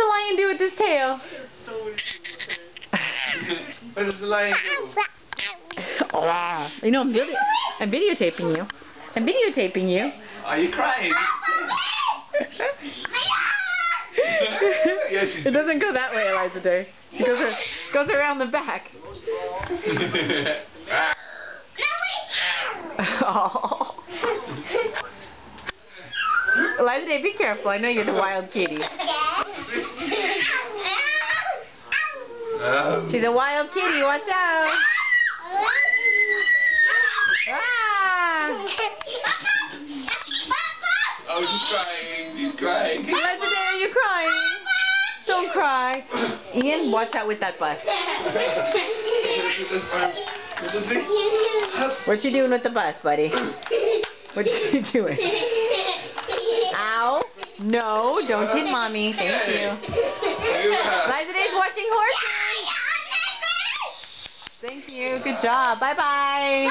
the lion do with his tail? What does the lion do? You know, I'm videotaping you. I'm videotaping you. Are you crying? Yes, It doesn't go that way, Eliza Day. It goes around the back. Oh. Eliza Day, be careful. I know you're the wild kitty. She's a wild kitty. Watch out. Ah. Oh, she's crying. She's crying. Eliza Day, are you crying? Don't cry. Ian, watch out with that bus. What you doing with the bus, buddy? What you doing? Ow. No, don't hit mommy. Thank you. Eliza Day's watching horses. Thank you. Good job. Bye-bye.